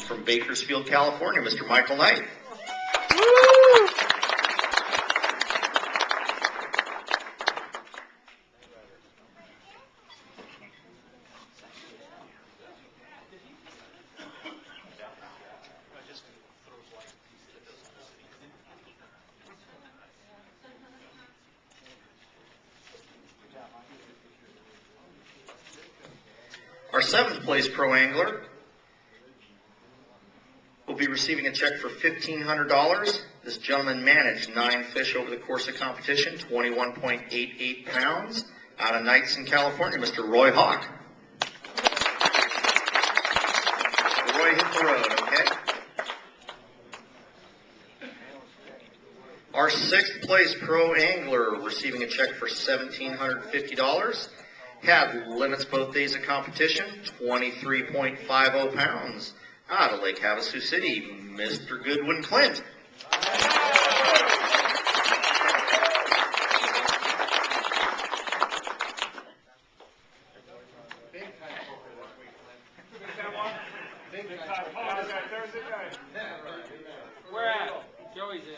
from Bakersfield, California, Mr. Michael Knight. Our 7th place pro angler will be receiving a check for $1,500. This gentleman managed 9 fish over the course of competition, 21.88 pounds, out of Knightson, California, Mr. Roy Hawk. Roy hit the road, okay? Our 6th place pro angler receiving a check for $1,750. Had limits both days of competition, 23.50 pounds. Out of Lake Havasu City, Mr. Goodwin Clint. Where at? Joey's in.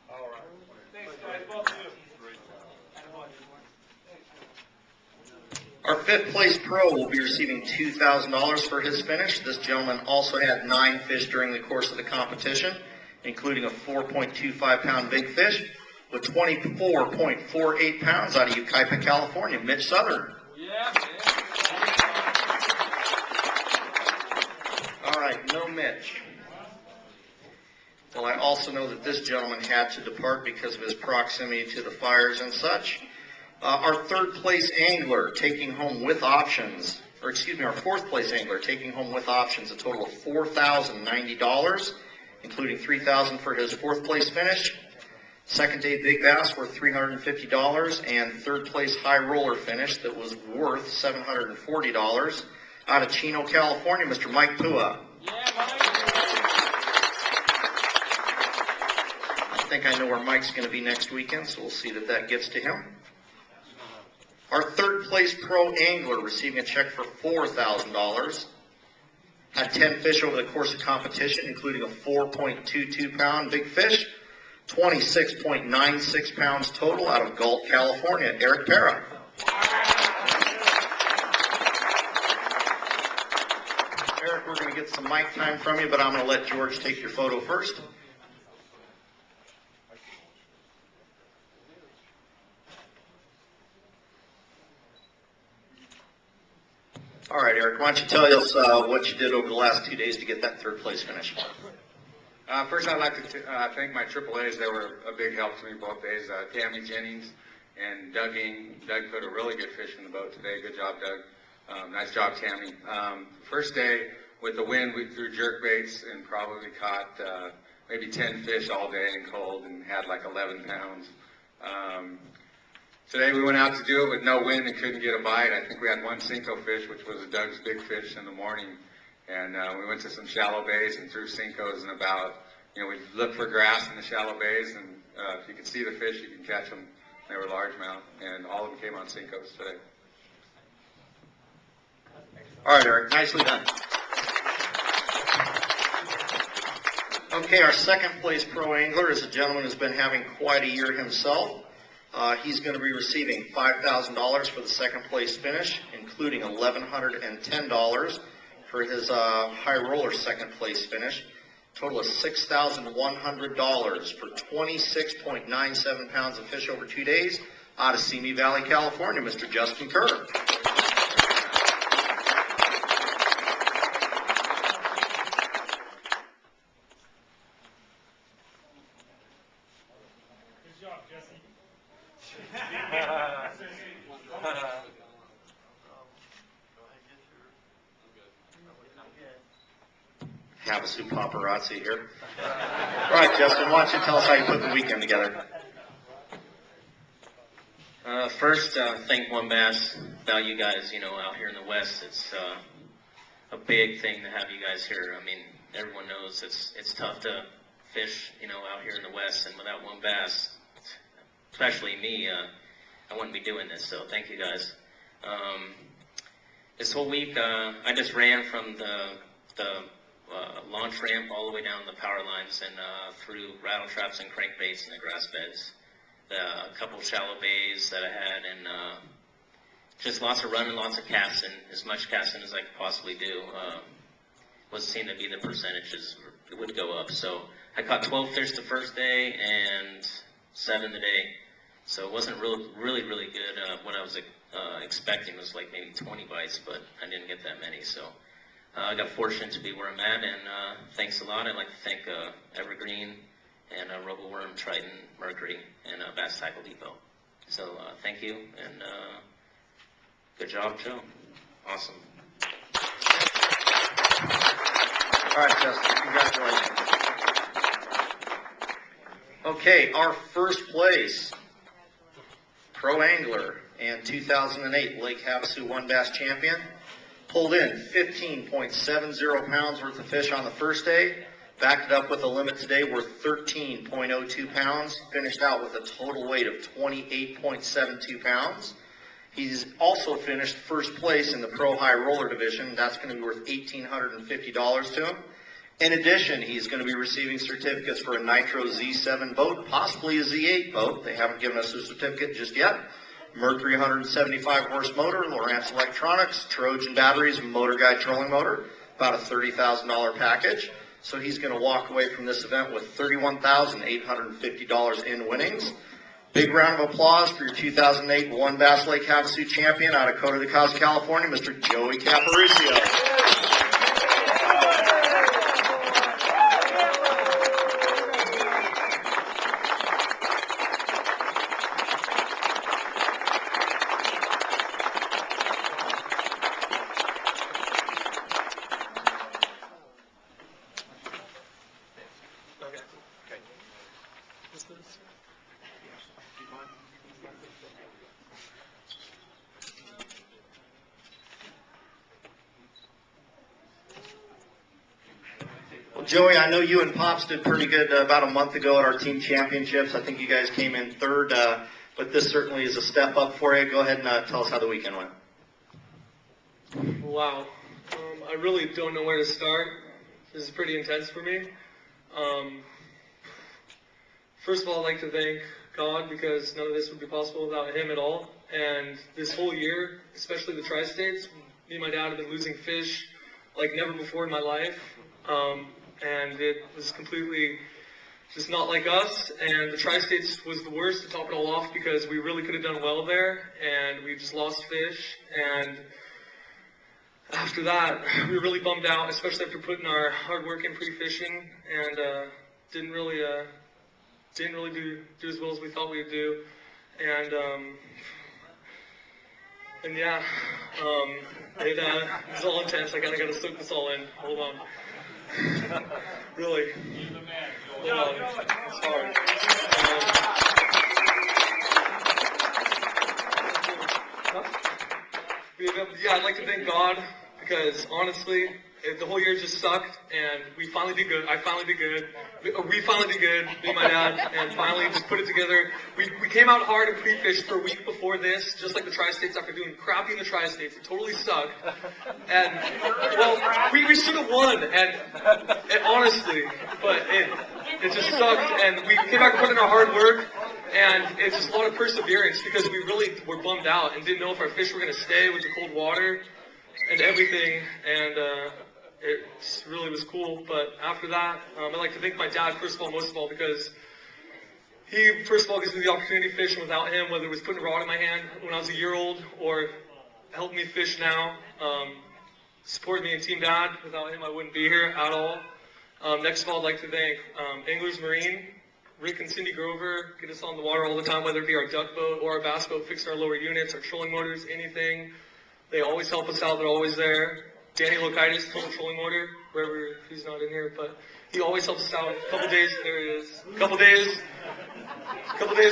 All right. Thanks, guys. Both of you. Our 5th place pro will be receiving $2,000 for his finish. This gentleman also had 9 fish during the course of the competition, including a 4.25 pound big fish with 24.48 pounds out of Yucaipa, California, Mitch Southern. Yeah. All right, no Mitch. Well, I also know that this gentleman had to depart because of his proximity to the fires and such. Our 3rd place angler taking home with options, our 4th place angler taking home with options a total of $4,090, including $3,000 for his 4th place finish. 2nd day big bass worth $350, and 3rd place high roller finish that was worth $740. Out of Chino, California, Mr. Mike Pua. Yeah, Mike. I think I know where Mike's going to be next weekend, so we'll see that that gets to him. Our 3rd place pro angler receiving a check for $4,000. Had 10 fish over the course of competition, including a 4.22 pound big fish, 26.96 pounds total out of Galt, California, Eric Parra. Eric, we're going to get some mic time from you, but I'm going to let George take your photo first. All right, Eric, why don't you tell us what you did over the last 2 days to get that 3rd place finish? First, I'd like to thank my AAAs. They were a big help to me both days. Tammy Jennings and Doug Ing. Doug put a really good fish in the boat today. Good job, Doug. Nice job, Tammy. First day, with the wind, we threw jerk baits and probably caught maybe 10 fish all day and cold and had like 11 pounds. Today we went out to do it with no wind and couldn't get a bite. I think we had 1 Cinco fish, which was Doug's big fish in the morning. And we went to some shallow bays and threw Cincos and we looked for grass in the shallow bays, and if you can see the fish, you can catch them. They were largemouth, and all of them came on Cincos today. All right, Eric, nicely done. Okay, our 2nd place pro angler is a gentleman who's been having quite a year himself. He's going to be receiving $5,000 for the 2nd place finish, including $1,110 for his high roller 2nd place finish. Total of $6,100 for 26.97 pounds of fish over 2 days out of Simi Valley, California, Mr. Justin Kerr. Good job, Jesse. Havasu paparazzi here. All right, Justin, why don't you tell us how you put the weekend together? First, thank One Bass about you guys, out here in the West. It's a big thing to have you guys here. I mean, everyone knows it's tough to fish, out here in the West, and without One Bass, especially me, I wouldn't be doing this, so thank you guys. This whole week, I just ran from the launch launch ramp all the way down the power lines and through rattle traps and crankbaits in the grass beds. A couple shallow bays that I had, and just lots of running, lots of casting, as much casting as I could possibly do. Was seemed to be the percentages would go up. So I caught 12 fish the first day and 7 the day. So it wasn't really good. What I was expecting was like maybe 20 bites, but I didn't get that many. So I got fortunate to be where I'm at, and thanks a lot. I'd like to thank Evergreen and RoboWorm, Triton, Mercury, and Bass Tackle Depot. So thank you, and good job, Joe. Awesome. All right, Justin, congratulations. Okay, our first place pro angler and 2008 Lake Havasu One Bass champion pulled in 15.70 pounds worth of fish on the first day, backed it up with a limit today worth 13.02 pounds, finished out with a total weight of 28.72 pounds. He's also finished first place in the Pro High Roller Division. That's going to be worth $1,850 to him. In addition, he's going to be receiving certificates for a Nitro Z7 boat, possibly a Z8 boat. They haven't given us a certificate just yet. Mercury 175 horse motor, Lowrance Electronics, Trojan batteries, Motor Guide trolling motor, about a $30,000 package. So he's going to walk away from this event with $31,850 in winnings. Big round of applause for your 2008 One Bass Lake Havasu champion out of Coto de Caza, California, Mr. Joey Caparicio. Well, Joey, I know you and Pops did pretty good about a month ago at our team championships. I think you guys came in third, but this certainly is a step up for you. Go ahead and tell us how the weekend went. Wow. I really don't know where to start. This is pretty intense for me. First of all, I'd like to thank God, because none of this would be possible without Him at all. And this whole year, especially the Tri-States, me and my dad have been losing fish like never before in my life. And it was completely just not like us. And the Tri-States was the worst to top it all off, because we really could have done well there, and we just lost fish. And after that, we were really bummed out, especially after putting our hard work in pre-fishing, and didn't really do as well as we thought we would do. And yeah, it was all intense. I kind of got to soak this all in. Hold on. Really. Hold on. It's hard. Yeah, I'd like to thank God, because honestly, the whole year just sucked, and we finally did good. I finally did good. We finally did good, me and my dad, and finally just put it together. We came out hard and pre-fished for a week before this, just like the Tri-States, after doing crappy in the Tri-States. It totally sucked. And, well, we should have won, and honestly, but it just sucked, and we came back and put in our hard work, and it's just a lot of perseverance, because we really were bummed out and didn't know if our fish were going to stay with the cold water and everything, and it really was cool. But after that, I'd like to thank my dad, first of all, most of all, because he, first of all, gives me the opportunity to fish, and without him, whether it was putting a rod in my hand when I was a year old or helping me fish now, supported me in Team Dad. Without him, I wouldn't be here at all. Next of all, I'd like to thank Anglers Marine, Rick and Cindy Grover, get us on the water all the time, whether it be our duck boat or our bass boat, fixing our lower units, our trolling motors, anything. They always help us out. They're always there. Danny Lokaitis, Total Trolling Motor, wherever he's not in here, but he always helps us out. A couple days, there he is. A couple days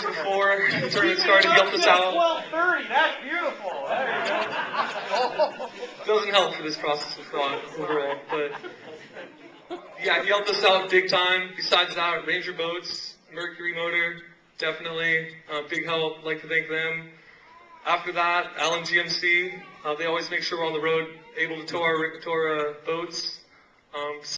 before the tournament started, he helped us out. 12:30, that's beautiful. Doesn't help for this process of thought overall, but yeah, he helped us out big time. Besides that, Ranger Boats, Mercury Motor, definitely big help. I'd like to thank them. After that, Allen GMC, they always make sure we're on the road, able to tow our boats.